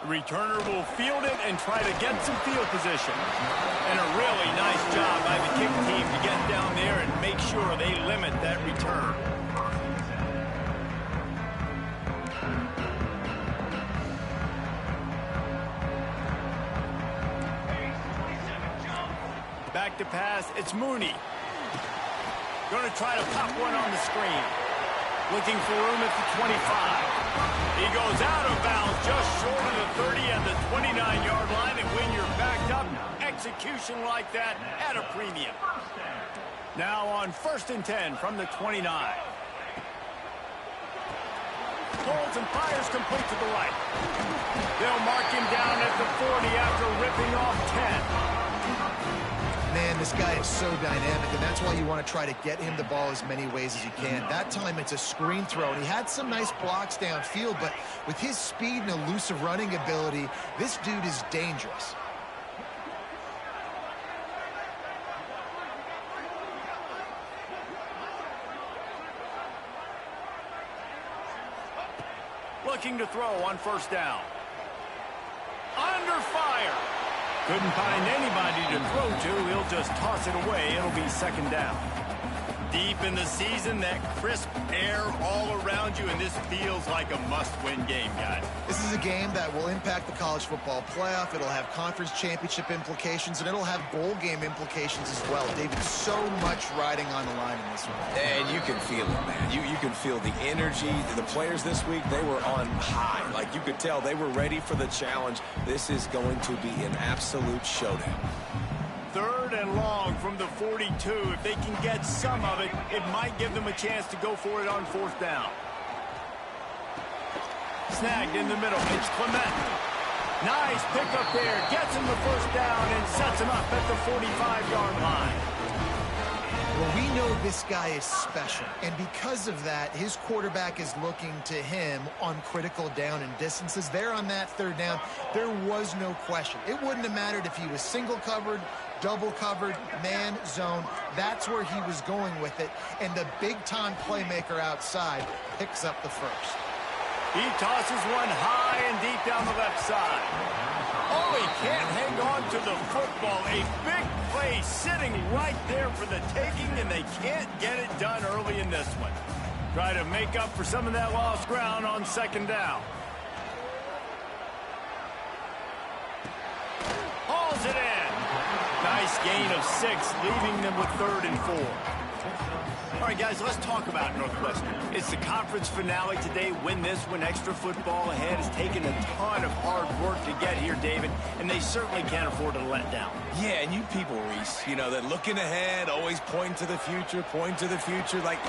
Returner will field it and try to get some field position. And a really nice job by the kick team to get down there and make sure they limit that return. Back to pass, it's Mooney. Going to try to pop one on the screen. Looking for room at the 25. He goes out of bounds just short of the 30 at the 29-yard line, and when you're backed up, execution like that at a premium. Now on 1st and 10 from the 29. Holds and fires complete to the right. They'll mark him down at the 40 after ripping off 10. Man, this guy is so dynamic, and that's why you want to try to get him the ball as many ways as you can. That time, it's a screen throw, and he had some nice blocks downfield, but with his speed and elusive running ability, this dude is dangerous. Looking to throw on 1st down. Under fire. Couldn't find anybody to throw to. He'll just toss it away. It'll be 2nd down. Deep in the season, that crisp air all around you, and this feels like a must-win game, guys. This is a game that will impact the college football playoff. It'll have conference championship implications, and it'll have bowl game implications as well. David, so much riding on the line in this one. And you can feel it, man. You can feel the energy. The players this week, they were on high. Like, you could tell they were ready for the challenge. This is going to be an absolute showdown. 3rd and long from the 42. If they can get some of it, it might give them a chance to go for it on 4th down. Snagged in the middle. It's Clement. Nice pickup there. Gets him the 1st down and sets him up at the 45-yard line. Well, we know this guy is special, and because of that, his quarterback is looking to him on critical down and distances. There on that 3rd down, there was no question. It wouldn't have mattered if he was single covered, double covered, man, zone. That's where he was going with it, and the big-time playmaker outside picks up the 1st. He tosses one high and deep down the left side. Oh, he can't hang on to the football. A big play sitting right there for the taking, and they can't get it done early in this one. Try to make up for some of that lost ground on 2nd down. Hauls it in. Nice gain of 6, leaving them with 3rd and 4. All right, guys, let's talk about Northwestern. It's the conference finale today. Win this one. Extra football ahead. Has taken a ton of hard work to get here, David, and they certainly can't afford to let down. Yeah, and you people, Reese, you know, that looking ahead, always pointing to the future, like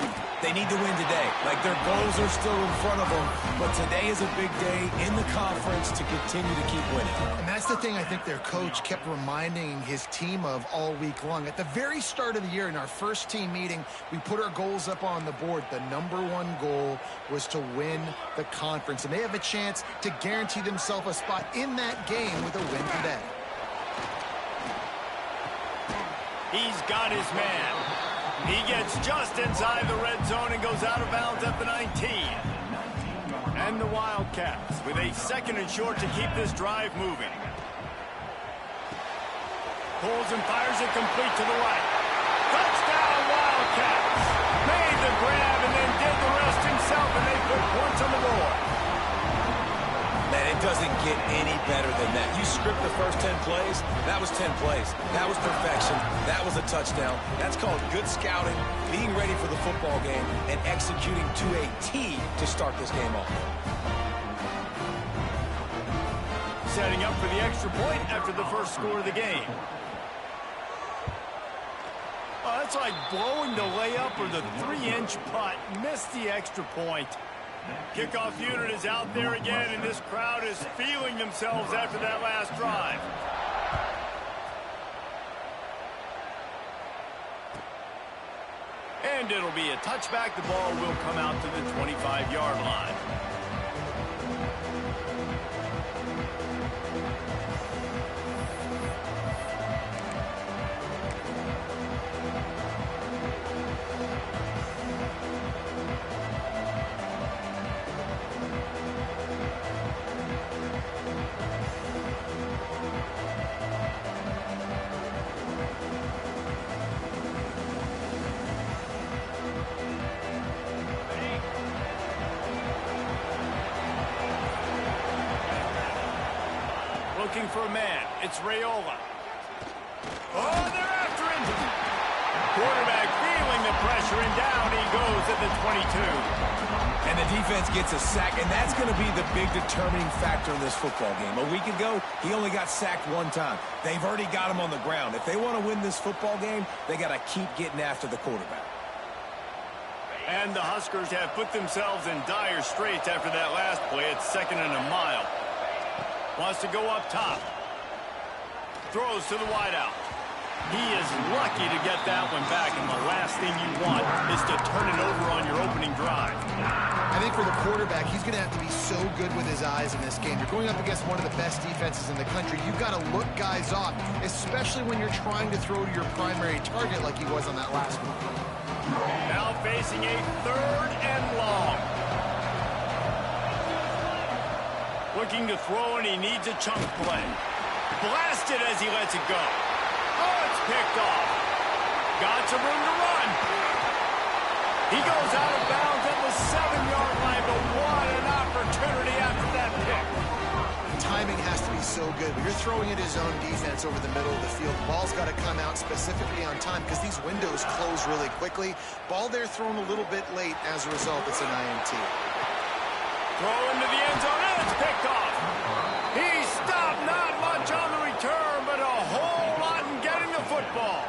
they need to win today. Like their goals are still in front of them, but today is a big day in the conference to continue to keep winning. And that's the thing I think their coach kept reminding his team of all week long. At the very start of the year in our first team meeting, we put our goals up on the board. The #1 goal was to win the conference, and they have a chance to guarantee themselves a spot in that game with a win today. He's got his man. He gets just inside the red zone and goes out of bounds at the 19. And the Wildcats with a 2nd and short to keep this drive moving. Pulls and fires it complete to the right. Touchdown, Wildcats. Made the grab and then did the rest himself, and they put points on the board. Man, it doesn't get any better than that. You script the first 10 plays, that was 10 plays. That was perfection. That was a touchdown. That's called good scouting, being ready for the football game, and executing to a T to start this game off. Setting up for the extra point after the first score of the game. Oh, that's like blowing the layup or the 3-inch putt. Missed the extra point. Kickoff unit is out there again, and this crowd is feeling themselves after that last drive. And it'll be a touchback. The ball will come out to the 25-yard line. looking for a man. It's Raiola. Oh, they're after him. Quarterback feeling the pressure, and down he goes at the 22. And the defense gets a sack, and that's going to be the big determining factor in this football game. A week ago, he only got sacked one time. They've already got him on the ground. If they want to win this football game, they got to keep getting after the quarterback. And the Huskers have put themselves in dire straits after that last play. It's 2nd and a mile. Wants to go up top. Throws to the wideout. He is lucky to get that one back, and the last thing you want is to turn it over on your opening drive. I think for the quarterback, he's going to have to be so good with his eyes in this game. You're going up against one of the best defenses in the country. You've got to look guys off, especially when you're trying to throw to your primary target like he was on that last one. Now facing a 3rd and long. Looking to throw, and he needs a chunk play. Blasted as he lets it go. Oh, it's picked off. Got some room to run. He goes out of bounds at the 7-yard line, but what an opportunity after that pick. Timing has to be so good. When you're throwing at his own defense over the middle of the field, the ball's got to come out specifically on time because these windows close really quickly. Ball there thrown a little bit late. As a result, it's an INT. Throw into the end zone, and it's picked off. He stopped, not much on the return, but a whole lot in getting the football.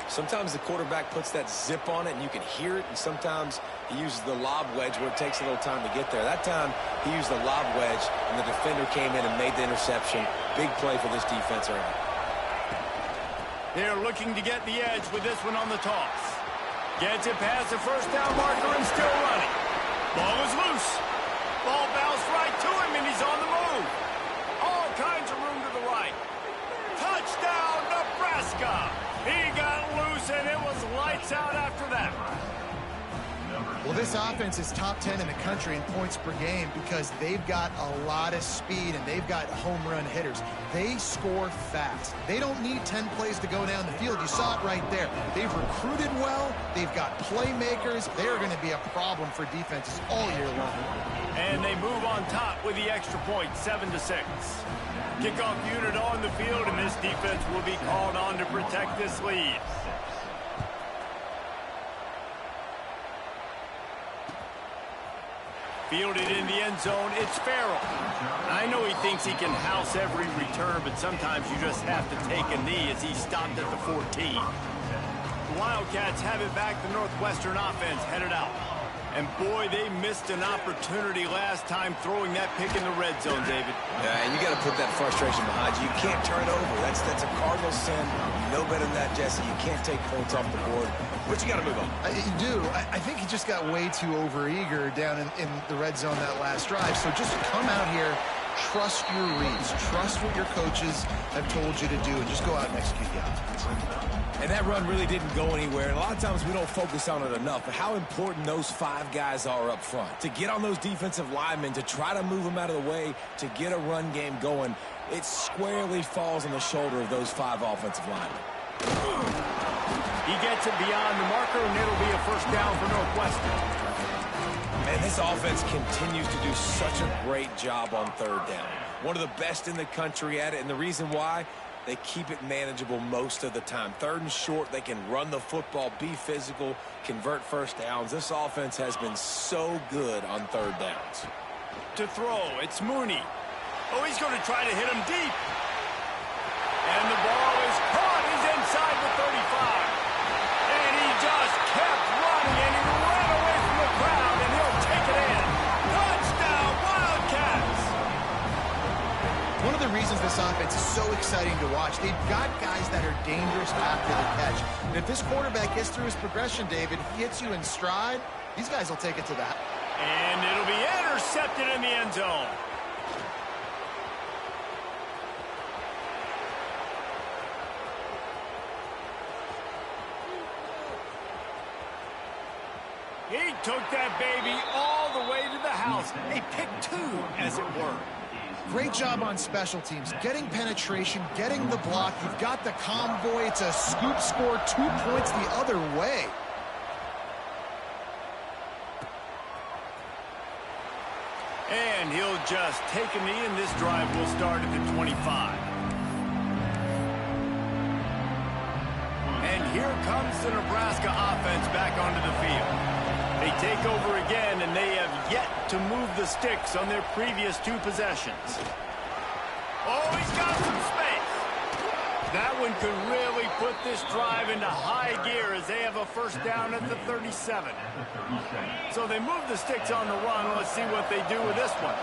Sometimes the quarterback puts that zip on it, and you can hear it, and sometimes he uses the lob wedge where it takes a little time to get there. That time, he used the lob wedge, and the defender came in and made the interception. Big play for this defense early. They're looking to get the edge with this one on the toss. Gets it past the first down marker and still running. Ball is loose. Ball bounced right to him, and he's on the move. All kinds of room to the right. Touchdown, Nebraska! He got loose, and it was lights out after that. Well, this offense is top 10 in the country in points per game because they've got a lot of speed and they've got home run hitters. They score fast. They don't need 10 plays to go down the field. You saw it right there. They've recruited well. They've got playmakers. They are going to be a problem for defenses all year long. And they move on top with the extra point, 7-6. Kickoff unit on the field, and this defense will be called on to protect this lead. Fielded in the end zone, it's Farrell. I know he thinks he can house every return, but sometimes you just have to take a knee as he stopped at the 14. The Wildcats have it back. The Northwestern offense headed out. And, boy, they missed an opportunity last time throwing that pick in the red zone, David. Yeah, and you got to put that frustration behind you. You can't turn it over. That's a cardinal sin. You know better than that, Jesse. You can't take points off the board. But you got to move on. You do. I think he just got way too overeager down in the red zone that last drive. So just come out here, trust your reads, trust what your coaches have told you to do, and just go out and execute the offense. And that run really didn't go anywhere. And a lot of times we don't focus on it enough. But how important those 5 guys are up front. To get on those defensive linemen, to try to move them out of the way, to get a run game going, it squarely falls on the shoulder of those 5 offensive linemen. He gets it beyond the marker, and it'll be a first down for Northwestern. Man, this offense continues to do such a great job on 3rd down. One of the best in the country at it, and the reason why, they keep it manageable most of the time. 3rd and short, they can run the football, be physical, convert first downs. This offense has been so good on 3rd downs. To throw, it's Mooney. Oh, he's going to try to hit him deep. And the ball is caught. He's inside the 35. And he just kept running, and he ran away from the crowd, and he'll take it in. Touchdown, Wildcats! One of the reasons this offense is so exciting to watch, they've got guys that are dangerous after the catch. And if this quarterback gets through his progression, David, he hits you in stride, these guys will take it to that. And it'll be intercepted in the end zone. He took that baby all the way to the house. A pick 2, as it were. Great job on special teams, getting penetration, getting the block. You've got the convoy. It's a scoop score, 2 points the other way. And And he'll just take a knee, and this drive will start at the 25. And here comes the Nebraska offense back onto the field. They take over again, and they have yet to move the sticks on their previous 2 possessions. Oh, he's got some space. That one could really put this drive into high gear as they have a first down at the 37. So they move the sticks on the run. Let's see what they do with this one.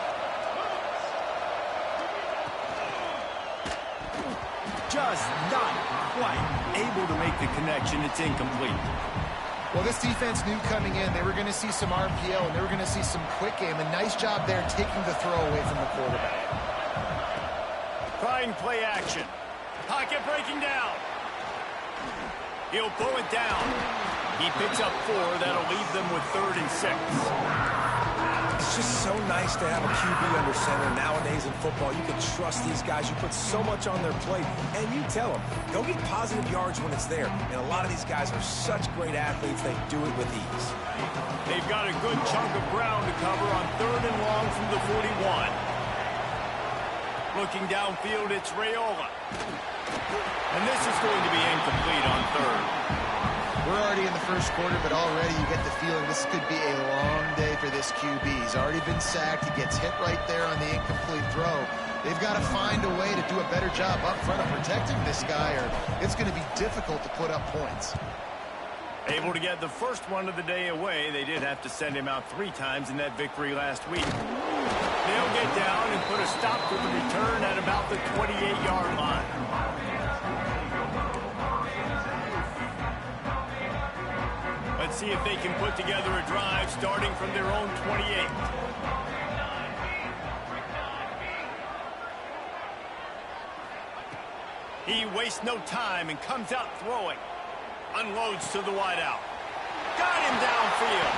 Just not quite able to make the connection. It's incomplete. Well, this defense knew coming in they were going to see some RPO and they were going to see some quick game. A nice job there taking the throw away from the quarterback. Trying play action. Pocket breaking down. He'll pull it down. He picks up 4. That'll leave them with 3rd and 6. It's just so nice to have a QB under center. Nowadays in football, you can trust these guys. You put so much on their plate, and you tell them, go get positive yards when it's there. And a lot of these guys are such great athletes, they do it with ease. They've got a good chunk of ground to cover on 3rd and long from the 41. Looking downfield, it's Raiola. And this is going to be incomplete on 3rd. We're already in the first quarter, but already you get the feeling this could be a long day for this QB. He's already been sacked. He gets hit right there on the incomplete throw. They've got to find a way to do a better job up front of protecting this guy, or it's going to be difficult to put up points. Able to get the first one of the day away. They did have to send him out 3 times in that victory last week. They'll get down and put a stop to the return at about the 28-yard line. Let's see if they can put together a drive starting from their own 28. He wastes no time and comes out throwing. Unloads to the wideout. Got him downfield.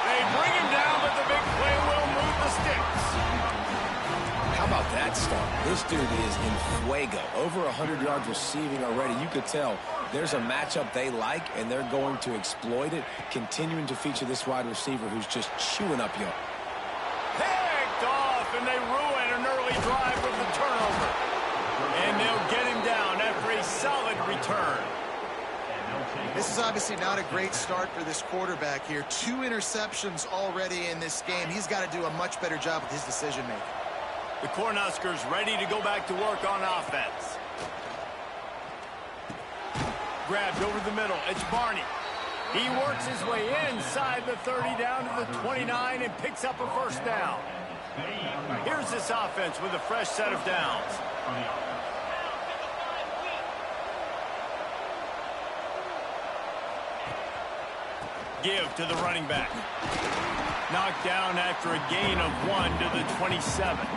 They bring him down, but the big play will move the sticks. How about that start? This dude is in fuego. Over 100 yards receiving already. You could tell there's a matchup they like, and they're going to exploit it, continuing to feature this wide receiver who's just chewing up yards. Picked off, and they ruin an early drive with the turnover. And they'll get him down after a solid return. This is obviously not a great start for this quarterback here. 2 interceptions already in this game. He's got to do a much better job with his decision-making. The Cornhuskers ready to go back to work on offense. Grabbed over the middle. It's Barney. He works his way inside the 30 down to the 29 and picks up a first down. Here's this offense with a fresh set of downs. Give to the running back. Knocked down after a gain of 1 to the 27.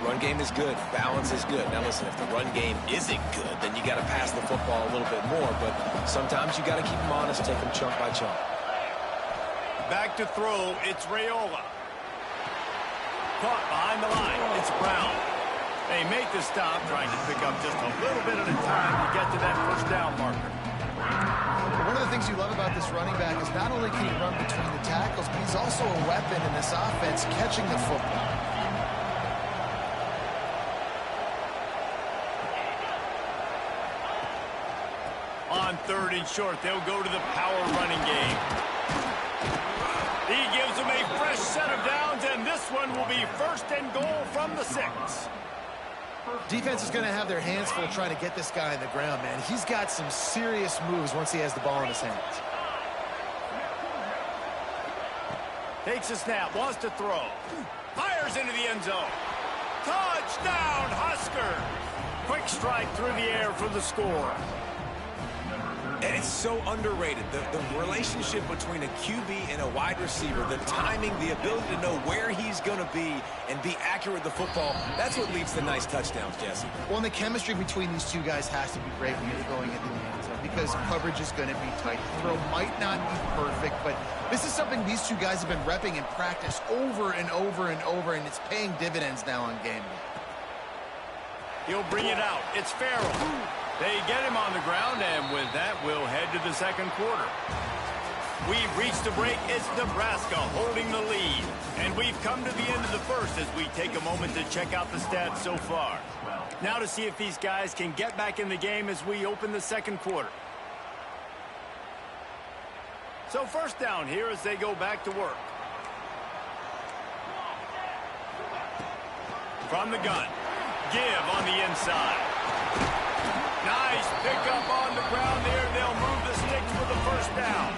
Run game is good. Balance is good. Now listen, if the run game isn't good, then you got to pass the football a little bit more. But sometimes you got to keep them honest, take them chunk by chunk. Back to throw. It's Raiola. Caught behind the line. It's Brown. They make the stop, trying to pick up just a little bit at a time to get to that first down marker. One of the things you love about this running back is not only can he run between the tackles, but he's also a weapon in this offense catching the football. On 3rd and short, they'll go to the power running game. He gives them a fresh set of downs, and this one will be 1st and goal from the 6. Defense is going to have their hands full trying to get this guy on the ground, man. He's got some serious moves once he has the ball in his hands. Takes a snap, wants to throw. Fires into the end zone. Touchdown, Huskers! Quick strike through the air for the score. And it's so underrated. The relationship between a QB and a wide receiver, the timing, the ability to know where he's going to be and be accurate with the football, that's what leads to nice touchdowns, Jesse. Well, and the chemistry between these two guys has to be great when you're throwing into the end zone because coverage is going to be tight. The throw might not be perfect, but this is something these two guys have been repping in practice over and over and over, and it's paying dividends now on game day. He'll bring it out. It's Farrell. They get him on the ground, and with that, we'll head to the second quarter. We've reached the break. It's Nebraska holding the lead. And we've come to the end of the first as we take a moment to check out the stats so far. Now to see if these guys can get back in the game as we open the second quarter. So first down here as they go back to work. From the gun. Give on the inside. Nice pickup on the ground there. They'll move the sticks for the first down.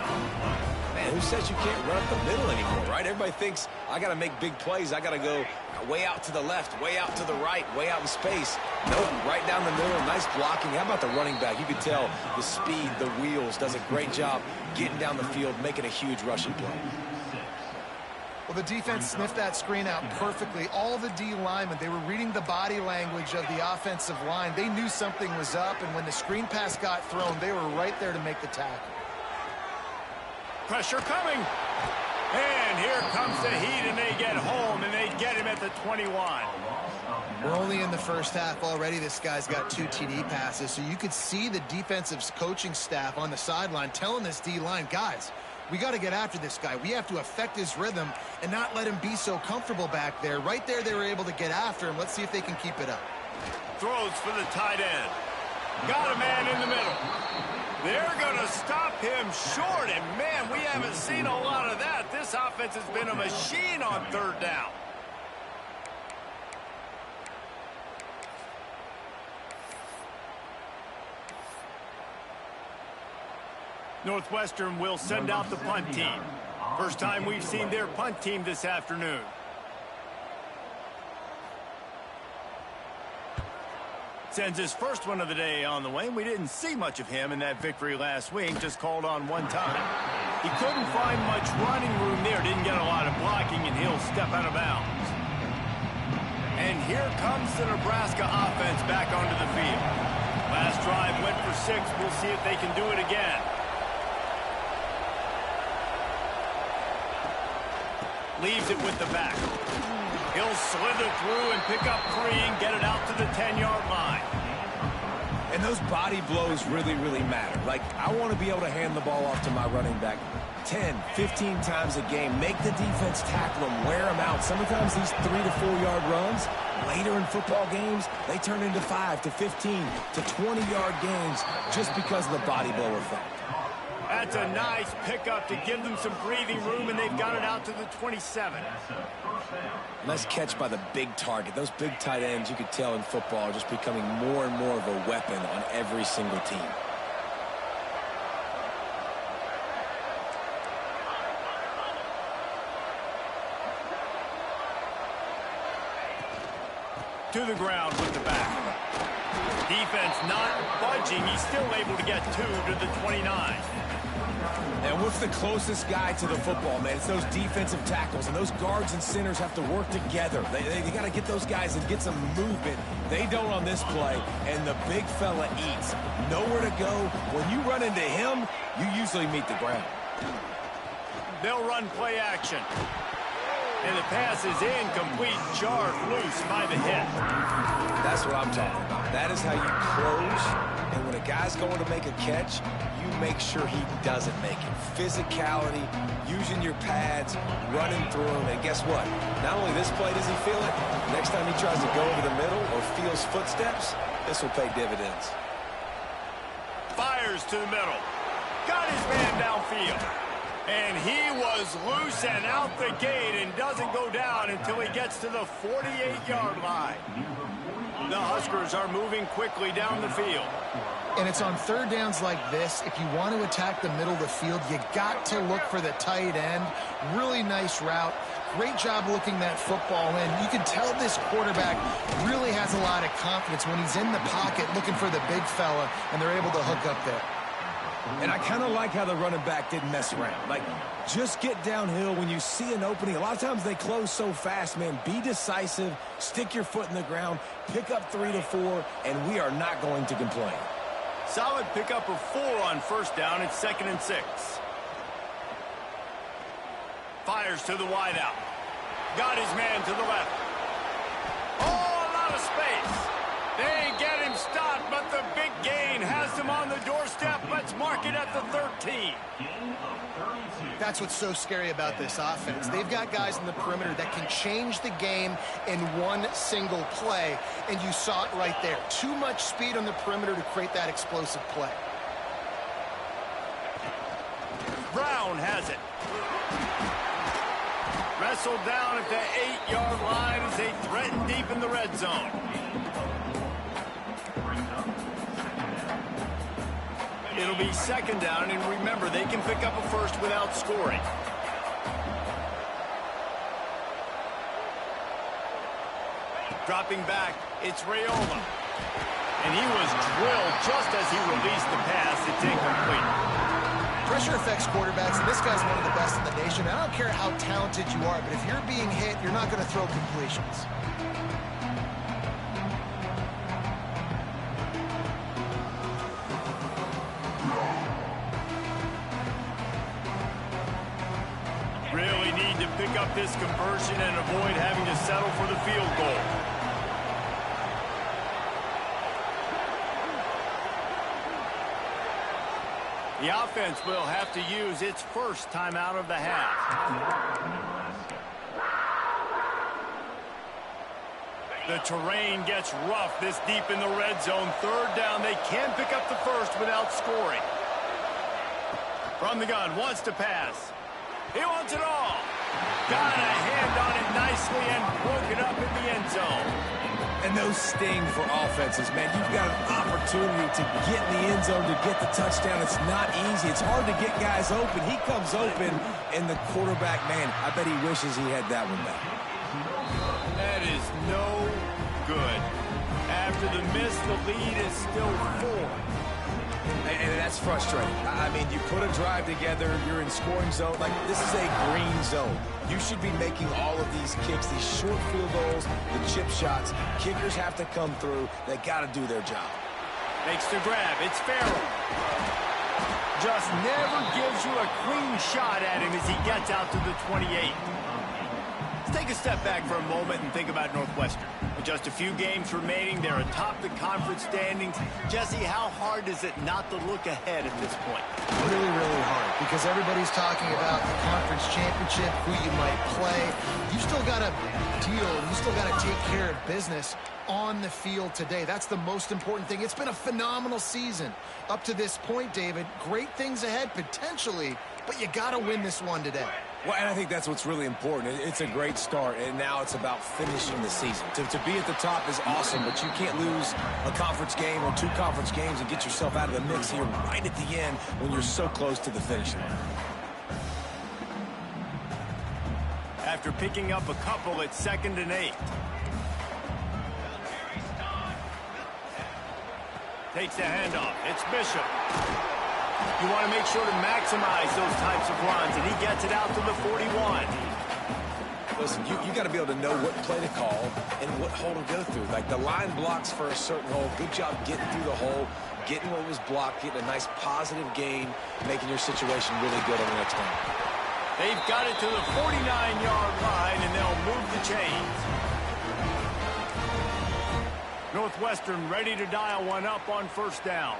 Man, who says you can't run up the middle anymore, right? Everybody thinks I got to make big plays. I got to go way out to the left, way out to the right, way out in space. Nope, right down the middle. Nice blocking. How about the running back? You could tell the speed, the wheels, does a great job getting down the field, making a huge rushing play. Well, the defense sniffed that screen out perfectly. All the D linemen, they were reading the body language of the offensive line. They knew something was up, and when the screen pass got thrown, they were right there to make the tackle. Pressure coming. And here comes the heat, and they get home, and they get him at the 21. We're only in the first half already. This guy's got 2 TD passes, so you could see the defensive coaching staff on the sideline telling this D-line, guys, we got to get after this guy. We have to affect his rhythm and not let him be so comfortable back there. Right there, they were able to get after him. Let's see if they can keep it up. Throws for the tight end. Got a man in the middle. They're going to stop him short, and man, we haven't seen a lot of that. This offense has been a machine on third down. Northwestern will send out the punt team. First time we've seen their punt team this afternoon. Sends his first one of the day on the way. We didn't see much of him in that victory last week, just called on one time. He couldn't find much running room there, didn't get a lot of blocking, and he'll step out of bounds. And here comes the Nebraska offense back onto the field. Last drive went for 6. We'll see if they can do it again. Leaves it with the back. He'll slither through and pick up 3 and get it out to the 10-yard line. And those body blows really, really matter. Like, I want to be able to hand the ball off to my running back 10, 15 times a game. Make the defense tackle him, wear him out. Sometimes these 3 to 4-yard runs, later in football games, they turn into 5 to 15 to 20-yard gains just because of the body blow effect. That's a nice pickup to give them some breathing room, and they've got it out to the 27. Nice catch by the big target. Those big tight ends, you could tell in football, are just becoming more and more of a weapon on every single team. To the ground with the back. Defense not budging. He's still able to get 2 to the 29. And what's the closest guy to the football, man? It's those defensive tackles, and those guards and centers have to work together. They got to get those guys and get some movement. They don't on this play, and the big fella eats. Nowhere to go. When you run into him, you usually meet the ground. They'll run play action. And the pass is incomplete, jarred loose by the hit. That's what I'm talking about. That is how you close. And when a guy's going to make a catch, you make sure he doesn't make it. Physicality, using your pads, running through him. And guess what? Not only this play does he feel it, next time he tries to go over the middle or feels footsteps, this will pay dividends. Fires to the middle. Got his man downfield. And he was loose and out the gate and doesn't go down until he gets to the 48-yard line. The Huskers are moving quickly down the field. And it's on third downs like this. If you want to attack the middle of the field, you got to look for the tight end. Really nice route. Great job looking that football in. You can tell this quarterback really has a lot of confidence when he's in the pocket looking for the big fella, and they're able to hook up there. And I kind of like how the running back didn't mess around. Like, just get downhill when you see an opening. A lot of times they close so fast, man. Be decisive, stick your foot in the ground, pick up 3 to 4, and we are not going to complain. Solid pickup of 4 on first down. It's 2nd and 6. Fires to the wideout. Got his man to the left. Oh, a lot of space. They get him stopped, but the big gain has him on the doorstep Let's mark it at the 13. That's what's so scary about this offense. They've got guys in the perimeter that can change the game in one single play, and you saw it right there. Too much speed on the perimeter to create that explosive play. Brown has it. Wrestled down at the 8-yard line as they threaten deep in the red zone. It'll be second down, and remember, they can pick up a first without scoring. Dropping back, it's Raiola. And he was drilled just as he released the pass. It's incomplete. Pressure affects quarterbacks, and this guy's one of the best in the nation. I don't care how talented you are, but if you're being hit, you're not going to throw completions. Really need to pick up this conversion and avoid having to settle for the field goal. The offense will have to use its first timeout of the half. The terrain gets rough this deep in the red zone. Third down, they can pick up the first without scoring. From the gun, wants to pass. He wants it all. Got a hand on it nicely and broke it up in the end zone. And those sting for offenses, man. You've got an opportunity to get in the end zone, to get the touchdown. It's not easy. It's hard to get guys open. He comes open, and the quarterback, man, I bet he wishes he had that one back. That is no good. After the miss, the lead is still 4. And that's frustrating. I mean, you put a drive together, you're in scoring zone. Like, this is a green zone. You should be making all of these kicks, these short field goals, the chip shots. Kickers have to come through. They got to do their job. Makes the grab. It's Farrell. Just never gives you a clean shot at him as he gets out to the 28. Let's take a step back for a moment and think about Northwestern. With just a few games remaining, they're atop the conference standings. Jesse, how hard is it not to look ahead at this point? Really, really hard, because everybody's talking about the conference championship, who you might play. You still got to deal. You still got to take care of business on the field today. That's the most important thing. It's been a phenomenal season up to this point, David. Great things ahead, potentially, but you got to win this one today. Well, and I think that's what's really important. It's a great start, and now it's about finishing the season. To be at the top is awesome, but you can't lose a conference game or 2 conference games and get yourself out of the mix here right at the end when you're so close to the finish line. After picking up a couple, it's 2nd and 8. Takes the handoff. It's Bishop. You want to make sure to maximize those types of runs, and he gets it out to the 41. Listen, you got to be able to know what play to call and what hole to go through. Like, the line blocks for a certain hole. Good job getting through the hole, getting what was blocked, getting a nice positive gain, making your situation really good on the next one. They've got it to the 49-yard line, and they'll move the chains. Northwestern ready to dial one up on first down.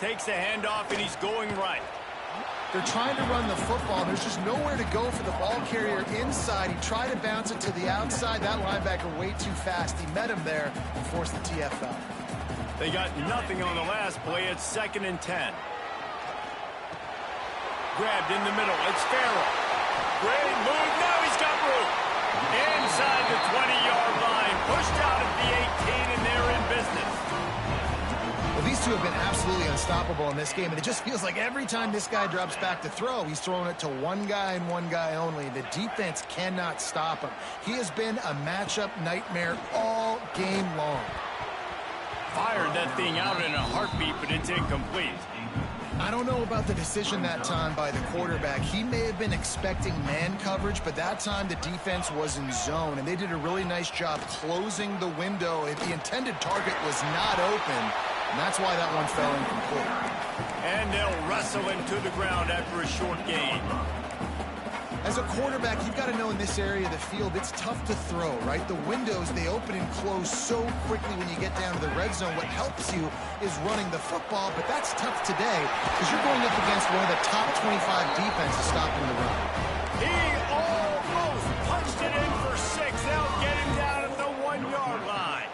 Takes the handoff, and he's going right. They're trying to run the football. There's just nowhere to go for the ball carrier inside. He tried to bounce it to the outside. That linebacker way too fast. He met him there and forced the TFL. They got nothing on the last play. It's 2nd and 10. Grabbed in the middle. It's Farrell. Great move. Now he's got room. Inside the 20-yard line. Pushed out at the 18, and they're in business. Well, these two have been absolutely unstoppable in this game, and it just feels like every time this guy drops back to throw, he's throwing it to one guy and one guy only. The defense cannot stop him. He has been a matchup nightmare all game long. Fired that thing out in a heartbeat, but it's incomplete. I don't know about the decision that time by the quarterback. He may have been expecting man coverage, but that time the defense was in zone, and they did a really nice job closing the window. If the intended target was not open, and that's why that one fell incomplete. And they'll wrestle him to the ground after a short gain. As a quarterback, you've got to know in this area of the field, it's tough to throw, right? The windows, they open and close so quickly when you get down to the red zone. What helps you is running the football, but that's tough today because you're going up against one of the top 25 defenses stopping the run. He almost punched it in for 6. They'll get him down at the 1-yard line.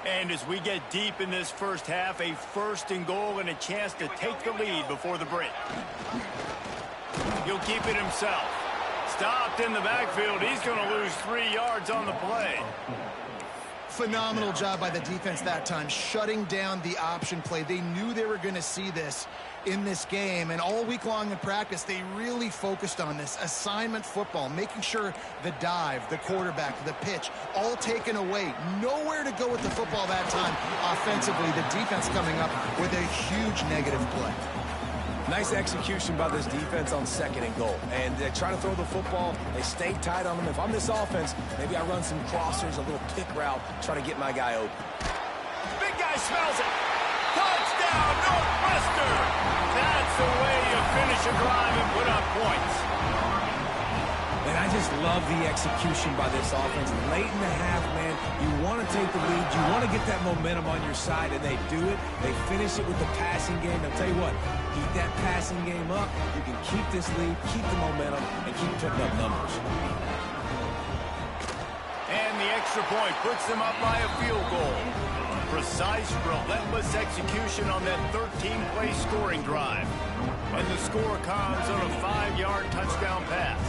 And as we get deep in this first half, a 1st and goal and a chance to take the lead before the break. He'll keep it himself. Stopped in the backfield. He's going to lose 3 yards on the play. Phenomenal job by the defense that time, shutting down the option play. They knew they were going to see this in this game, and all week long in practice, they really focused on this assignment football, making sure the dive, the quarterback, the pitch, all taken away. Nowhere to go with the football that time offensively. The defense coming up with a huge negative play. Nice execution by this defense on 2nd and goal. And they try to throw the football. They stay tight on them. If I'm this offense, maybe I run some crossers, a little pick route, try to get my guy open. Big guy smells it. Touchdown, Northwestern. That's the way you finish a drive and put up points. And I just love the execution by this offense. Late in the half, man, you want to take the lead. You want to get that momentum on your side, and they do it. They finish it with the passing game. I'll tell you what, keep that passing game up. You can keep this lead, keep the momentum, and keep putting up numbers. And the extra point puts them up by a field goal. Precise, relentless execution on that 13-play scoring drive. And the score comes on a 5-yard touchdown pass.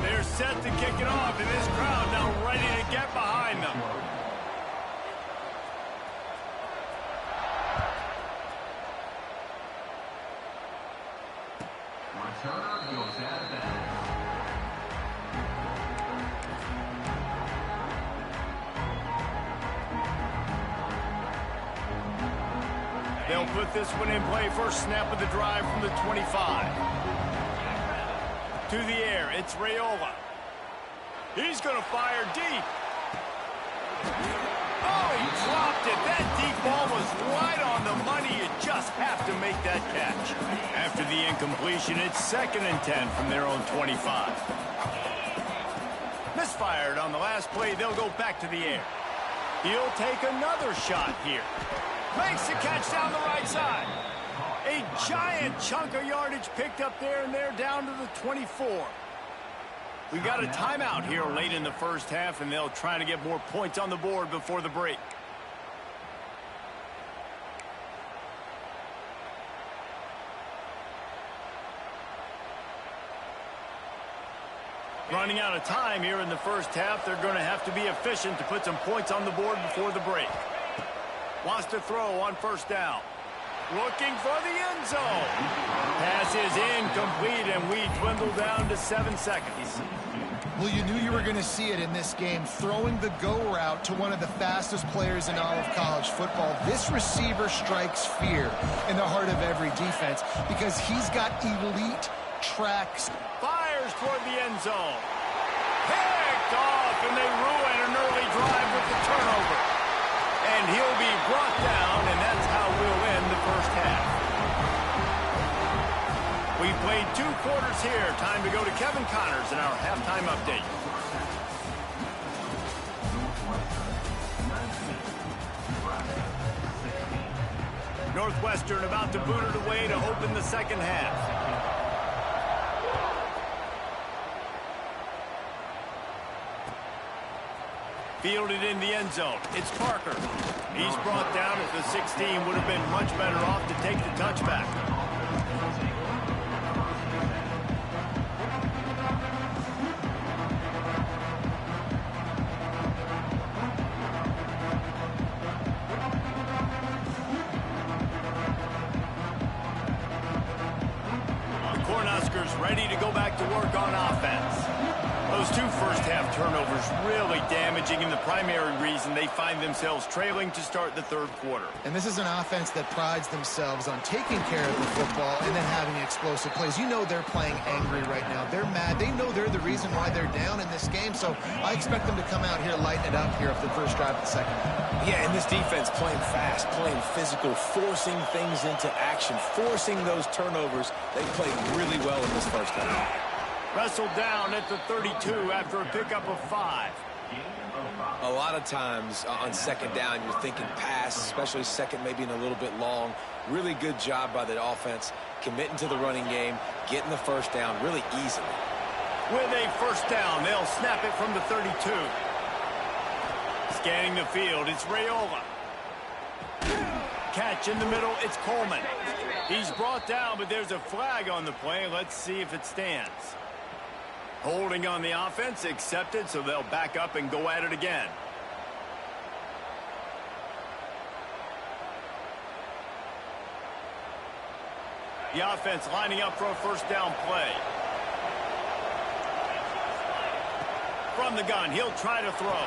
They're set to kick it off, and this crowd now ready to get behind them. Returner goes out of bounds. They'll put this one in play. First snap of the drive from the 25. To the air, it's Raiola. He's going to fire deep. Oh, he dropped it. That deep ball was right on the money. You just have to make that catch. After the incompletion, it's 2nd and 10 from their own 25. Misfired on the last play. They'll go back to the air. He'll take another shot here. Makes the catch down the right side. A giant chunk of yardage picked up there, and they're down to the 24. We've got a timeout here late in the first half, and they'll try to get more points on the board before the break. Running out of time here in the first half. They're going to have to be efficient to put some points on the board before the break. Wants to throw on first down. Looking for the end zone. Pass is incomplete, and we dwindle down to 7 seconds. Well, you knew you were going to see it in this game, throwing the go route to one of the fastest players in all of college football. This receiver strikes fear in the heart of every defense because he's got elite tracks. Fires toward the end zone. Picked off, and they ruin an early drive with the turnover. And he'll be brought down, and that's how we'll end the first half. We've played 2 quarters here. Time to go to Kevin Connors in our halftime update. Northwestern about to boot it away to open the second half. Fielded in the end zone. It's Parker. He's brought down at the 16. Would have been much better off to take the touchback. The Cornhuskers ready to go back to work on offense. Those two first-half turnovers really damaging, and the primary reason they find themselves trailing to start the third quarter. And this is an offense that prides themselves on taking care of the football and then having explosive plays. You know they're playing angry right now. They're mad. They know they're the reason why they're down in this game, so I expect them to come out here, lighten it up here after the first drive of the second half. Yeah, and this defense playing fast, playing physical, forcing things into action, forcing those turnovers. They played really well in this first half. Wrestled down at the 32 after a pickup of 5. A lot of times on second down, you're thinking pass, especially second maybe in a little bit long. Really good job by the offense, committing to the running game, getting the first down really easily. With a first down, they'll snap it from the 32. Scanning the field, it's Raiola. Catch in the middle, it's Coleman. He's brought down, but there's a flag on the play. Let's see if it stands. Holding on the offense, accepted, so they'll back up and go at it again. The offense lining up for a first down play. From the gun, he'll try to throw.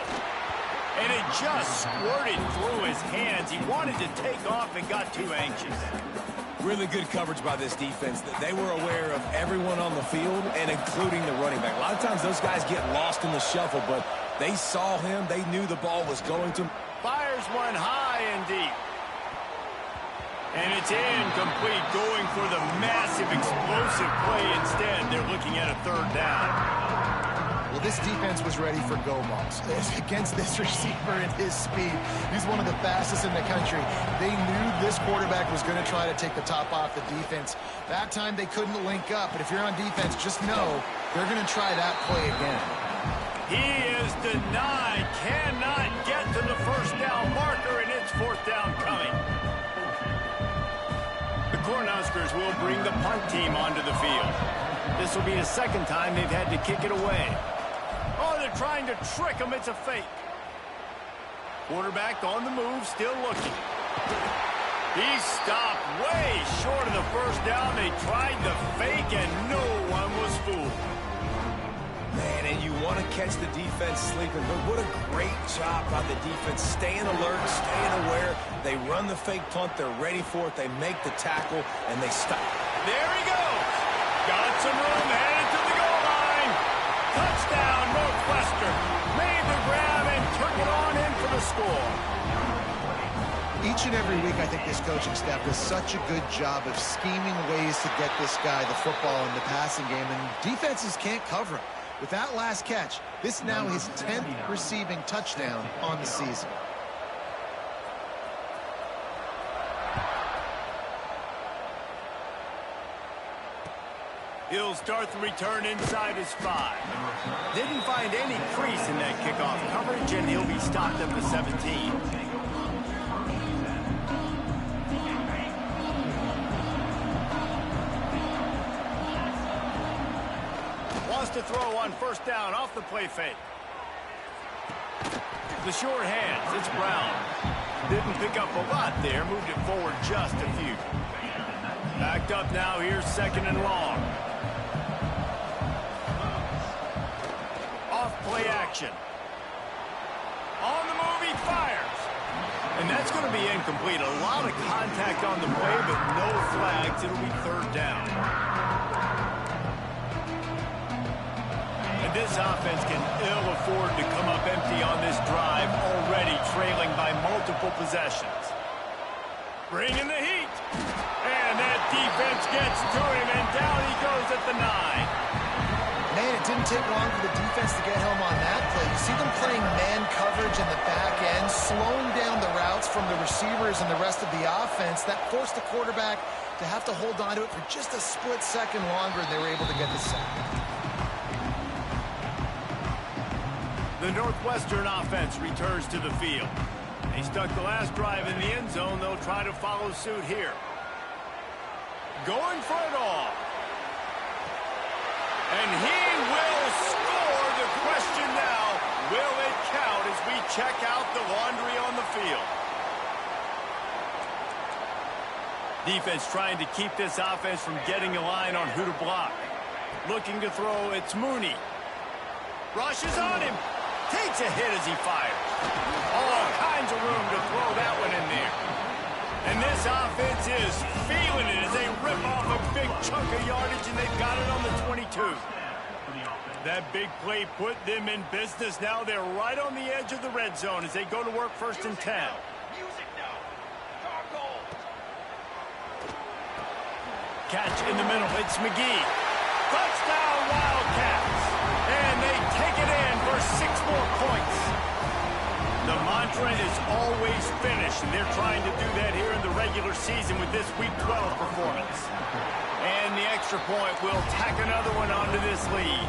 And it just squirted through his hands. He wanted to take off and got too anxious. Really good coverage by this defense. They were aware of everyone on the field and including the running back. A lot of times those guys get lost in the shuffle, but they saw him. They knew the ball was going to. Fires one high and deep. And it's incomplete, going for the massive explosive play instead. They're looking at a third down. Well, this defense was ready for go balls. Against this receiver at his speed, he's one of the fastest in the country. They knew this quarterback was going to try to take the top off the defense. That time they couldn't link up, but if you're on defense, just know they're going to try that play again. He is denied, cannot get to the first down marker, and it's fourth down coming. The Cornhuskers will bring the punt team onto the field. This will be the second time they've had to kick it away. Oh, they're trying to trick him. It's a fake. Quarterback on the move, still looking. He stopped way short of the first down. They tried the fake, and no one was fooled. Man, and you want to catch the defense sleeping, but what a great job by the defense. Staying alert, staying aware. They run the fake punt. They're ready for it. They make the tackle, and they stop. There he goes. Got some room, headed to the goal line. Touchdown, Northwestern. Made the grab and took it on in for the score. Each and every week, I think this coaching staff does such a good job of scheming ways to get this guy the football in the passing game, and defenses can't cover him. With that last catch, this is now his 10th receiving touchdown on the season. He'll start the return inside his 5. Didn't find any crease in that kickoff coverage, and he'll be stopped at the 17. Wants to throw on first down off the play fake. The short hands, it's Brown. Didn't pick up a lot there, moved it forward just a few. Backed up now, here's second and long. Off play action. On the move, he fires. And that's going to be incomplete. A lot of contact on the play, but no flags. It'll be third down. And this offense can ill afford to come up empty on this drive, already trailing by multiple possessions. Bringing the heat. And that defense gets to him, and down he goes at the 9. Man, it didn't take long for the defense to get home on that play. You see them playing man coverage in the back end, slowing down the routes from the receivers and the rest of the offense. That forced the quarterback to have to hold on to it for just a split second longer, and they were able to get the sack. The Northwestern offense returns to the field. They stuck the last drive in the end zone. They'll try to follow suit here. Going for it all. And he will score. The question now, will it count as we check out the laundry on the field? Defense trying to keep this offense from getting a line on who to block. Looking to throw, it's Mooney. Rushes on him. Takes a hit as he fires. All kinds of room to throw that one in there. And this offense is feeling it as they rip off a big chunk of yardage, and they've got it on the 22. That big play put them in business. Now they're right on the edge of the red zone as they go to work 1st and 10. Catch in the middle. It's McGee. Touchdown, Wildcats. And they take it in for 6 more points. The mantra is always finish, and they're trying to do that here in the regular season with this Week 12 performance. And the extra point will tack another one onto this lead.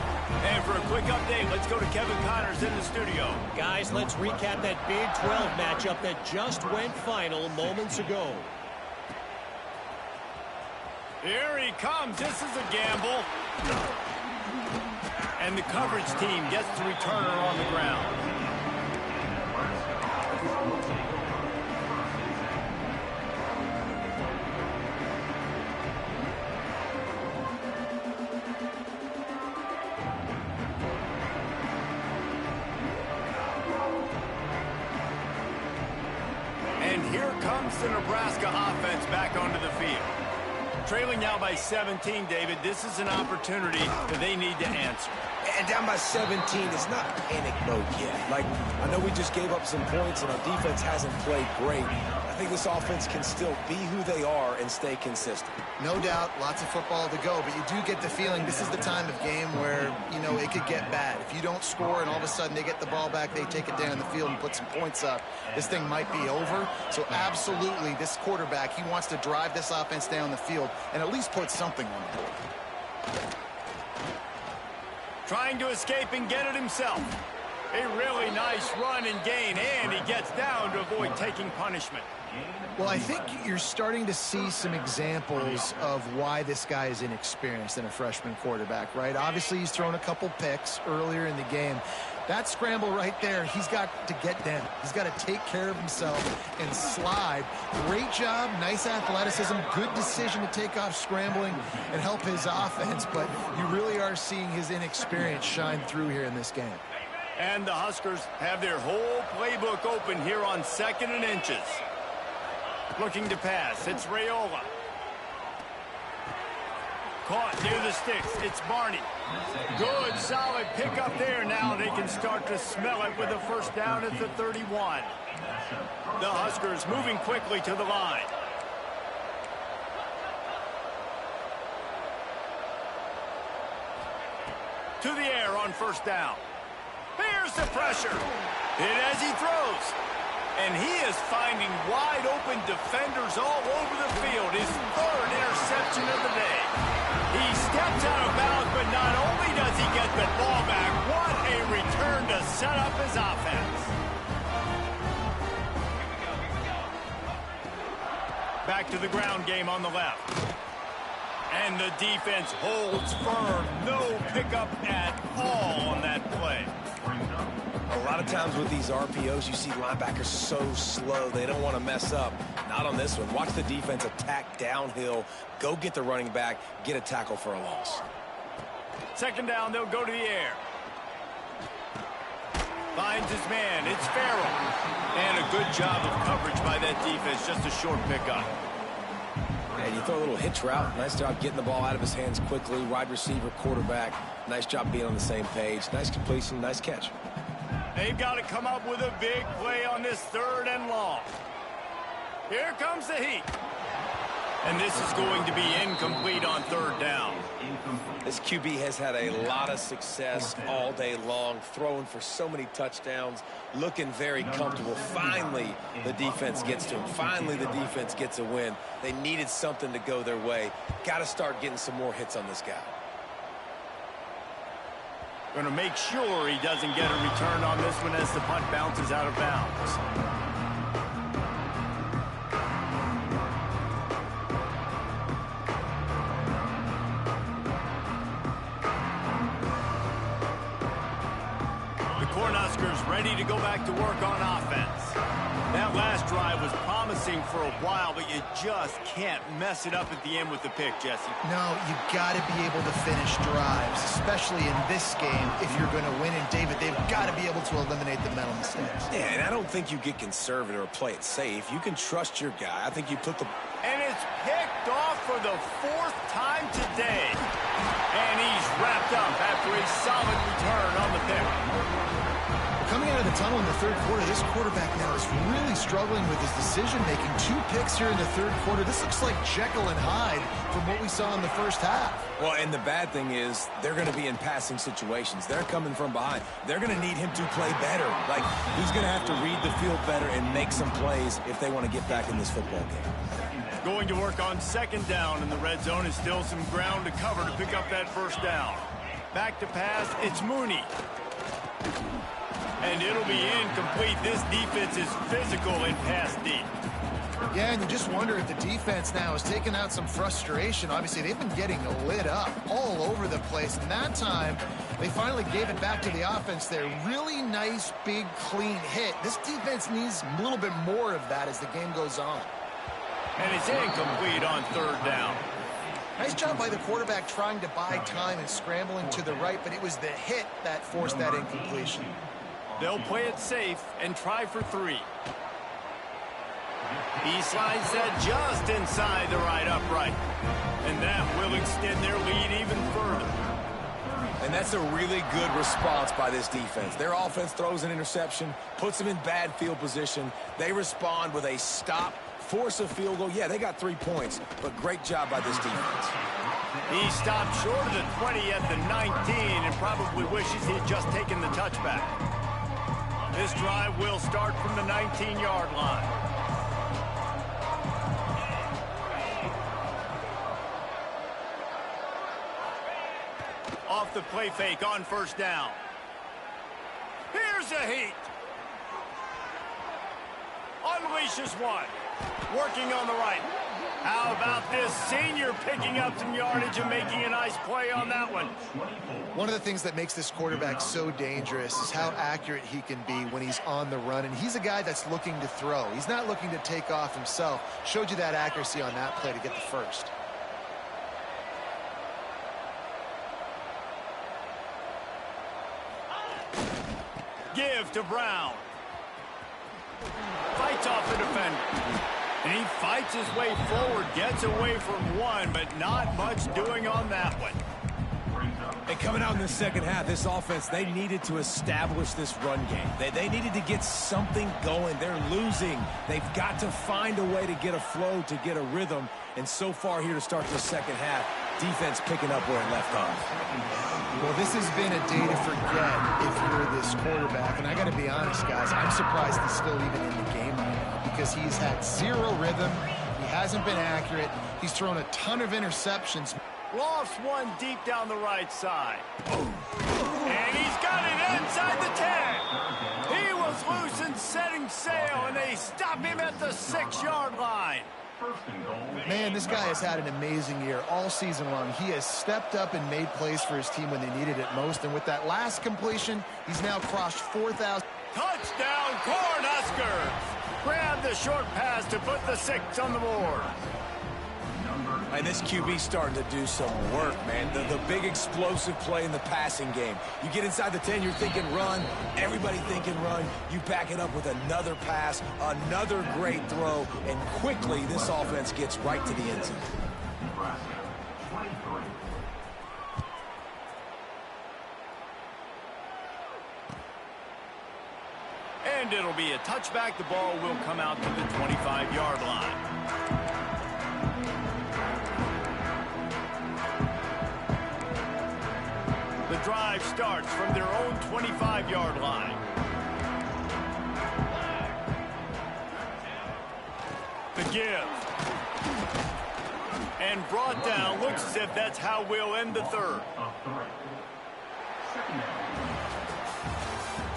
And for a quick update, let's go to Kevin Connors in the studio. Guys, let's recap that Big 12 matchup that just went final moments ago. Here he comes. This is a gamble. And the coverage team gets the returner on the ground. And here comes the Nebraska offense back onto the field. Trailing now by 17, David. This is an opportunity that they need to answer. And down by 17, it's not panic mode yet. Like, I know we just gave up some points and our defense hasn't played great. I think this offense can still be who they are and stay consistent. No doubt, lots of football to go, but you do get the feeling this is the time of game where, you know, it could get bad. If you don't score and all of a sudden they get the ball back, they take it down the field and put some points up, this thing might be over. So absolutely, this quarterback, he wants to drive this offense down the field and at least put something on the board. Trying to escape and get it himself. A really nice run and gain, and he gets down to avoid taking punishment. Well, I think you're starting to see some examples of why this guy is inexperienced in a freshman quarterback, right? Obviously, he's thrown a couple picks earlier in the game. That scramble right there, he's got to get down. He's got to take care of himself and slide. Great job, nice athleticism, good decision to take off scrambling and help his offense, but you really are seeing his inexperience shine through here in this game. And the Huskers have their whole playbook open here on 2nd and inches. Looking to pass. It's Raiola. Caught near the sticks. It's Barney. Good, solid pickup there. Now they can start to smell it with a first down at the 31. The Huskers moving quickly to the line. To the air on first down. Here's the pressure. Hit as he throws. And he is finding wide open defenders all over the field. His 3rd interception of the day. He steps out of bounds, but not only does he get the ball back, what a return to set up his offense. Back to the ground game on the left. And the defense holds firm. No pickup at all on that play. A lot of times with these RPOs, you see linebackers so slow, they don't want to mess up. Not on this one. Watch the defense attack downhill, go get the running back, get a tackle for a loss. 2nd down, they'll go to the air. Finds his man. It's Farrell. And a good job of coverage by that defense. Just a short pickup. And you throw a little hitch route. Nice job getting the ball out of his hands quickly. Wide receiver, quarterback. Nice job being on the same page. Nice completion, nice catch. They've got to come up with a big play on this 3rd and long. Here comes the heat. And this is going to be incomplete on 3rd down. This QB has had a lot of success all day long, throwing for so many touchdowns, looking very comfortable. Finally, the defense gets to him. Finally, the defense gets a win. They needed something to go their way. Got to start getting some more hits on this guy. Going to make sure he doesn't get a return on this one as the punt bounces out of bounds. The Cornhuskers ready to go back to work on offense. That last drive was promising for a while, but you just can't mess it up at the end with the pick, Jesse. No, you got to be able to finish drives, especially in this game if you're going to win. And, David, they've got to be able to eliminate the mental mistakes. Yeah, and I don't think you get conservative or play it safe. You can trust your guy. I think you put the... And it's picked off for the 4th time today. And he's wrapped up after a solid return on the pick. Coming out of the tunnel in the third quarter, this quarterback now is really struggling with his decision-making. 2 picks here in the third quarter. This looks like Jekyll and Hyde from what we saw in the first half. Well, and the bad thing is they're going to be in passing situations. They're coming from behind. They're going to need him to play better. Like, he's going to have to read the field better and make some plays if they want to get back in this football game. Going to work on 2nd down in the red zone. Is still some ground to cover to pick up that 1st down. Back to pass, it's Mooney. And it'll be incomplete. This defense is physical and pass deep. Yeah, and you just wonder if the defense now is taking out some frustration. Obviously, they've been getting lit up all over the place. And that time, they finally gave it back to the offense there. Really nice, big, clean hit. This defense needs a little bit more of that as the game goes on. And it's incomplete on 3rd down. Nice job by the quarterback trying to buy time and scrambling to the right, but it was the hit that forced that incompletion. They'll play it safe and try for 3. He slides that just inside the right upright. And that will extend their lead even further. And that's a really good response by this defense. Their offense throws an interception, puts them in bad field position. They respond with a stop, force a field goal. Yeah, they got 3 points, but great job by this defense. He stopped short of the 20 at the 19 and probably wishes he had just taken the touchback. This drive will start from the 19-yard line. Off the play fake on 1st down. Here's a heat. Unleashes one. Working on the right. How about this senior picking up some yardage and making a nice play on that one? One of the things that makes this quarterback so dangerous is how accurate he can be when he's on the run. And he's a guy that's looking to throw. He's not looking to take off himself. Showed you that accuracy on that play to get the 1st. Give to Brown. Fights off the defender. And he fights his way forward, gets away from one, but not much doing on that one. And coming out in the second half, this offense, they needed to establish this run game. They needed to get something going. They're losing. They've got to find a way to get a flow, to get a rhythm. And so far here to start the second half, defense picking up where it left off. Well, this has been a day to forget if you're this quarterback. And I got to be honest, guys, I'm surprised he's still even in the game right now because he's had 0 rhythm. He hasn't been accurate. He's thrown a ton of interceptions. Lost one deep down the right side. And he's got it inside the 10. He was loose and setting sail, and they stop him at the 6-yard line. Man, this guy has had an amazing year all season long. He has stepped up and made plays for his team when they needed it most. And with that last completion, he's now crossed 4,000. Touchdown, Cornhuskers! Grab the short pass to put the 6 on the board. And this QB starting to do some work, man. The big explosive play in the passing game. You get inside the 10, you're thinking run. Everybody thinking run. You back it up with another pass, another great throw, and quickly this offense gets right to the end zone. And it'll be a touchback. The ball will come out to the 25-yard line. The drive starts from their own 25-yard line. The give. And brought down. Looks as if that's how we'll end the 3rd.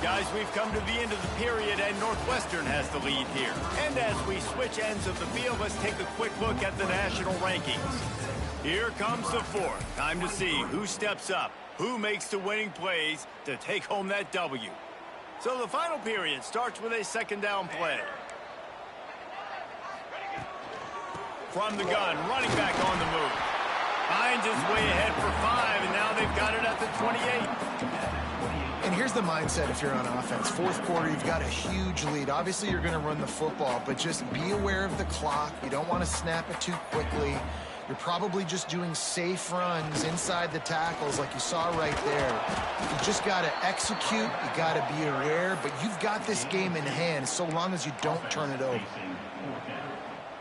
Guys, we've come to the end of the period, and Northwestern has the lead here. And as we switch ends of the field, let's take a quick look at the national rankings. Here comes the 4th. Time to see who steps up, who makes the winning plays to take home that W. So the final period starts with a 2nd down play. from the gun, running back on the move. Finds his way ahead for 5, and now they've got it at the 28. And here's the mindset if you're on offense. Fourth quarter, you've got a huge lead. Obviously, you're going to run the football, but just be aware of the clock. You don't want to snap it too quickly. You're probably just doing safe runs inside the tackles like you saw right there. You just got to execute. You got to be aware, but you've got this game in hand so long as you don't turn it over.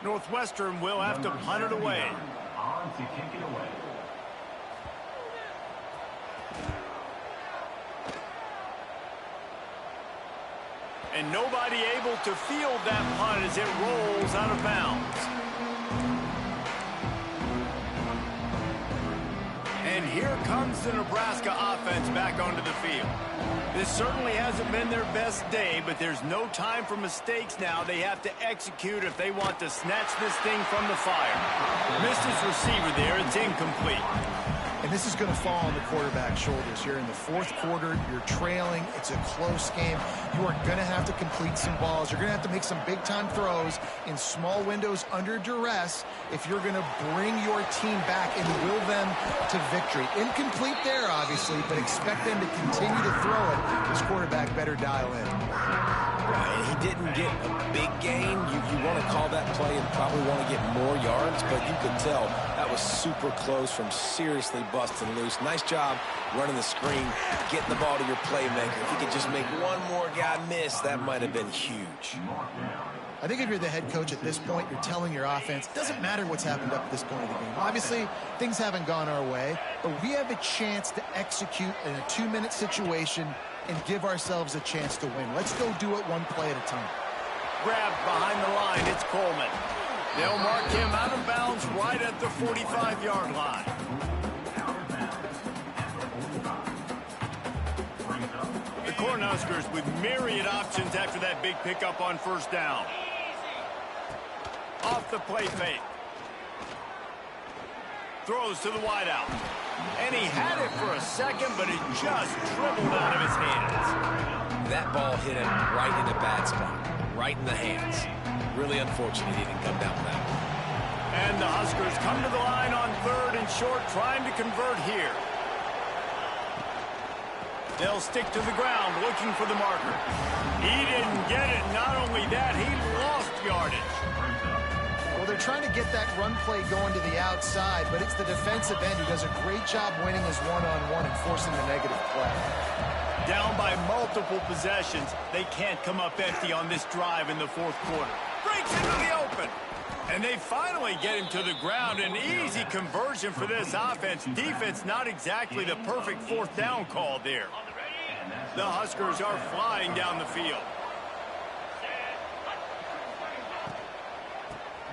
Northwestern will have to punt it away. On to kick it away. And nobody able to field that punt as it rolls out of bounds. And here comes the Nebraska offense back onto the field. This certainly hasn't been their best day, but there's no time for mistakes now. They have to execute if they want to snatch this thing from the fire. Missed his receiver there. It's incomplete. And this is going to fall on the quarterback's shoulders here in the fourth quarter. You're trailing. It's a close game. You are going to have to complete some balls. You're going to have to make some big-time throws in small windows under duress if you're going to bring your team back and will them to victory. Incomplete there, obviously, but expect them to continue to throw it. This quarterback better dial in. Right, he didn't get a big gain. You want to call that play and probably want to get more yards, but you could tell that was super close from seriously busting loose. Nice job running the screen, getting the ball to your playmaker. If you could just make one more guy miss, that might have been huge. I think if you're the head coach at this point, you're telling your offense, it doesn't matter what's happened up to this point of the game. Obviously, things haven't gone our way, but we have a chance to execute in a 2-minute situation and give ourselves a chance to win. Let's go do it one play at a time. Grabbed behind the line. It's Coleman. They'll mark him out of bounds right at the 45-yard line. The Cornhuskers with myriad options after that big pickup on first down. Off the play fake. Throws to the wideout. And he had it for a second, but it just dribbled out of his hands. That ball hit him right in a bad spot, right in the hands. Really unfortunate he didn't come down with that. And the Huskers come to the line on 3rd and short, trying to convert here. They'll stick to the ground, looking for the marker. He didn't get it. Not only that, he lost yardage. Well, they're trying to get that run play going to the outside, but it's the defensive end who does a great job winning his one-on-one and forcing the negative play. Down by multiple possessions, they can't come up empty on this drive in the fourth quarter. Breaks into the open. And they finally get him to the ground. An easy conversion for this offense. Defense not exactly the perfect fourth down call there. The Huskers are flying down the field.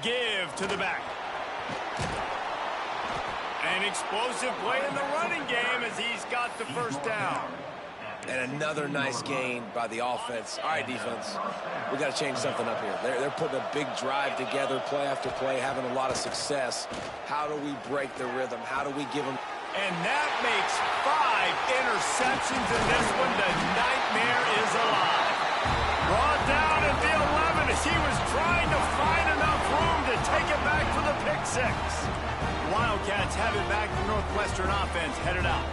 Give to the back. An explosive play in the running game as he's got the first down. And another nice gain by the offense. All right, defense, we got to change something up here. They're putting a big drive together, play after play, having a lot of success. How do we break the rhythm? How do we give them? And that makes 5 interceptions in this one. The nightmare is alive. Brought down at the 11 as he was trying to find enough room to take it back for the pick 6. Wildcats have it back. The Northwestern offense headed out.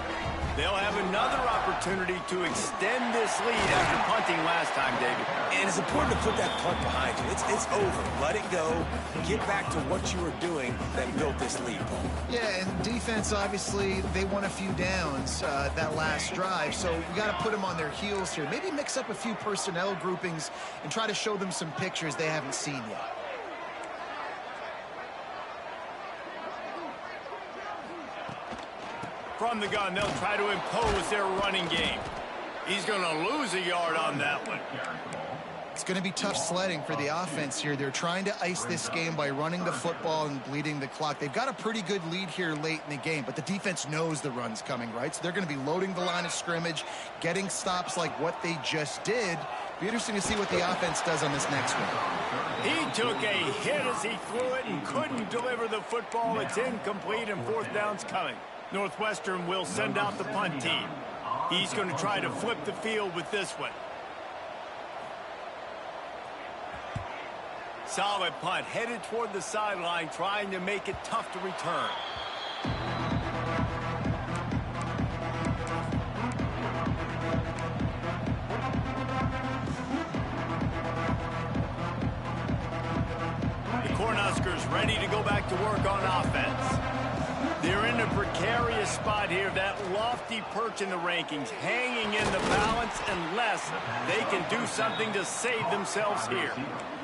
They'll have another opportunity to extend this lead after punting last time, David. And it's important to put that punt behind you. It's over. Let it go. Get back to what you were doing that built this lead, Paul. Yeah, and defense, obviously, they won a few downs that last drive, so we got to put them on their heels here. Maybe mix up a few personnel groupings and try to show them some pictures they haven't seen yet. From the gun, they'll try to impose their running game. He's going to lose a yard on that one. It's going to be tough sledding for the offense here. They're trying to ice this game by running the football and bleeding the clock. They've got a pretty good lead here late in the game, but the defense knows the run's coming, right? So they're going to be loading the line of scrimmage, getting stops like what they just did. Be interesting to see what the offense does on this next one. He took a hit as he threw it and couldn't deliver the football. It's incomplete and fourth down's coming. Northwestern will send out the punt team. He's going to try to flip the field with this one. solid punt, headed toward the sideline, trying to make it tough to return. The Cornhuskers ready to go back to work on offense. They're in a precarious spot here, that lofty perch in the rankings, hanging in the balance unless they can do something to save themselves here.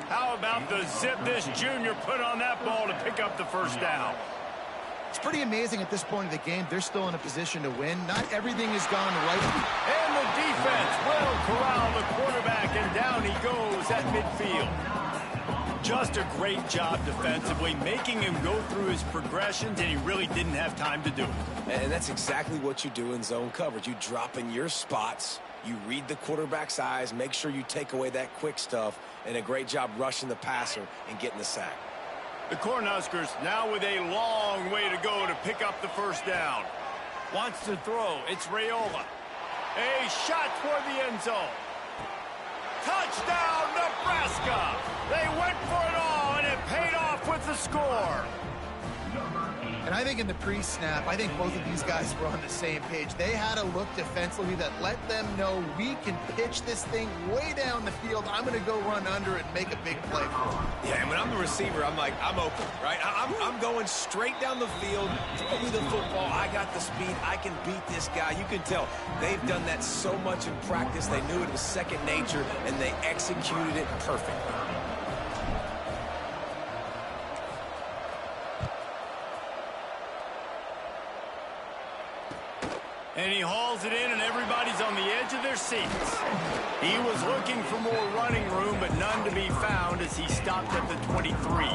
How about the zip this junior put on that ball to pick up the first down? It's pretty amazing at this point of the game. They're still in a position to win. Not everything has gone right. And the defense will corral the quarterback, and down he goes at midfield. Just a great job defensively, making him go through his progressions, and he really didn't have time to do it. And that's exactly what you do in zone coverage. You drop in your spots, you read the quarterback's eyes, make sure you take away that quick stuff, and a great job rushing the passer and getting the sack. The Cornhuskers now with a long way to go to pick up the first down. Wants to throw. It's Raiola. A shot toward the end zone. Touchdown, Nebraska! They went for it all, and it paid off with the score. And I think in the pre-snap, I think both of these guys were on the same page. They had a look defensively that let them know we can pitch this thing way down the field. I'm going to go run under it and make a big play for them. Yeah, and when I'm the receiver, I'm like, I'm open, right? I'm going straight down the field, throw me the football. I got the speed. I can beat this guy. You can tell they've done that so much in practice. They knew it was second nature, and they executed it perfectly. And he hauls it in, and everybody's on the edge of their seats. He was looking for more running room, but none to be found as he stopped at the 23.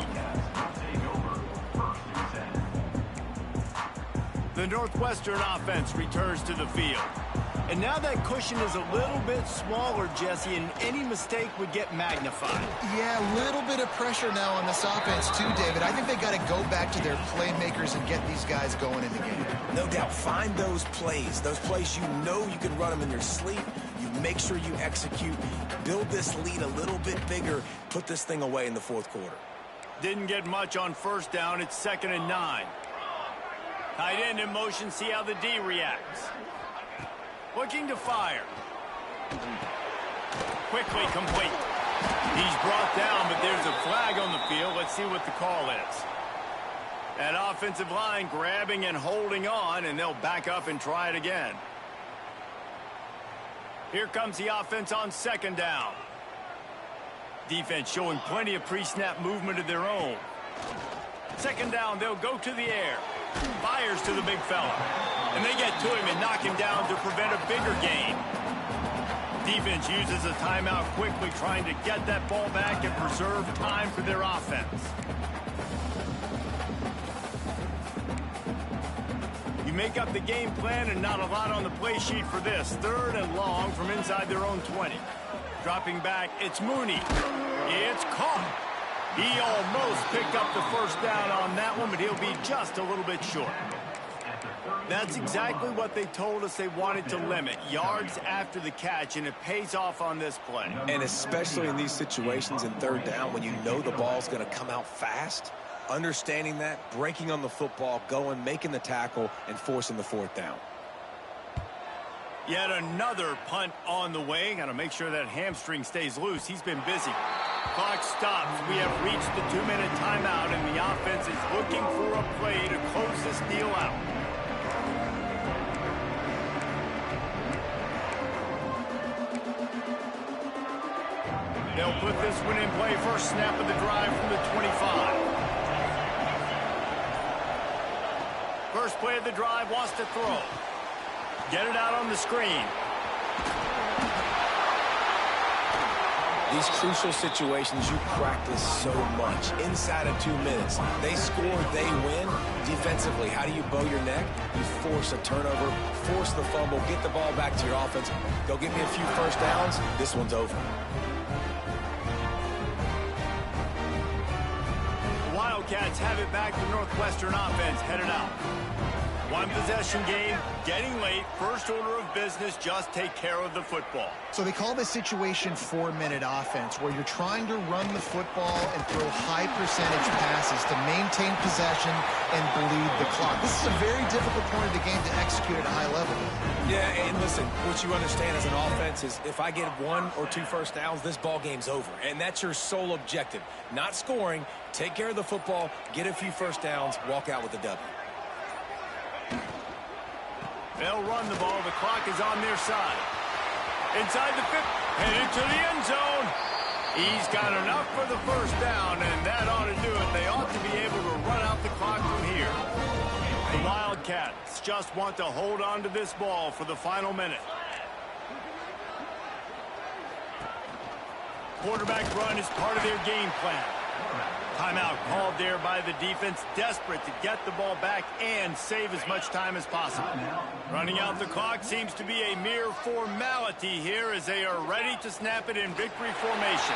The Northwestern offense returns to the field. And now that cushion is a little bit smaller, Jesse, and any mistake would get magnified. Yeah, a little bit of pressure now on this offense too, David. I think they got to go back to their playmakers and get these guys going in the game. No doubt. Find those plays you know you can run them in your sleep. You make sure you execute. Build this lead a little bit bigger. Put this thing away in the fourth quarter. Didn't get much on first down. It's 2nd and 9. Tight end in motion. See how the D reacts. Looking to fire. Quickly complete. He's brought down, but there's a flag on the field. Let's see what the call is. That offensive line grabbing and holding on, and they'll back up and try it again. Here comes the offense on 2nd down. Defense showing plenty of pre-snap movement of their own. 2nd down, they'll go to the air. Fires to the big fella. And they get to him and knock him down to prevent a bigger gain. Defense uses a timeout quickly, trying to get that ball back and preserve time for their offense. You make up the game plan and not a lot on the play sheet for this. 3rd and long from inside their own 20. Dropping back, it's Mooney. It's caught. He almost picked up the first down on that one, but he'll be just a little bit short. That's exactly what they told us they wanted to limit. Yards after the catch, and it pays off on this play. And especially in these situations in 3rd down when you know the ball's going to come out fast, understanding that, breaking on the football, going, making the tackle, and forcing the 4th down. Yet another punt on the way. Got to make sure that hamstring stays loose. He's been busy. Clock stops. We have reached the 2-minute timeout, and the offense is looking for a play to close this deal out. They'll put this one in play. First snap of the drive from the 25. First play of the drive, wants to throw. Get it out on the screen. These crucial situations you practice so much. Inside of 2 minutes, they score, they win. Defensively, how do you bow your neck? You force a turnover, force the fumble, get the ball back to your offense. Go get me a few first downs. This one's over. The Wildcats have it back. The Northwestern offense headed out. One possession game, getting late, first order of business, just take care of the football. So they call this situation 4-minute offense, where you're trying to run the football and throw high percentage passes to maintain possession and bleed the clock. This is a very difficult point of the game to execute at a high level. Yeah, and listen, what you understand as an offense is if I get 1 or 2 first downs, this ball game's over. And that's your sole objective. Not scoring, take care of the football, get a few first downs, walk out with the W. They'll run the ball. The clock is on their side. Inside the 50, headed to the end zone. He's got enough for the first down, and that ought to do it. They ought to be able to run out the clock from here. The Wildcats just want to hold on to this ball for the final minute. Quarterback run is part of their game plan. Timeout called there by the defense, desperate to get the ball back and save as much time as possible. Running out the clock seems to be a mere formality here as they are ready to snap it in victory formation.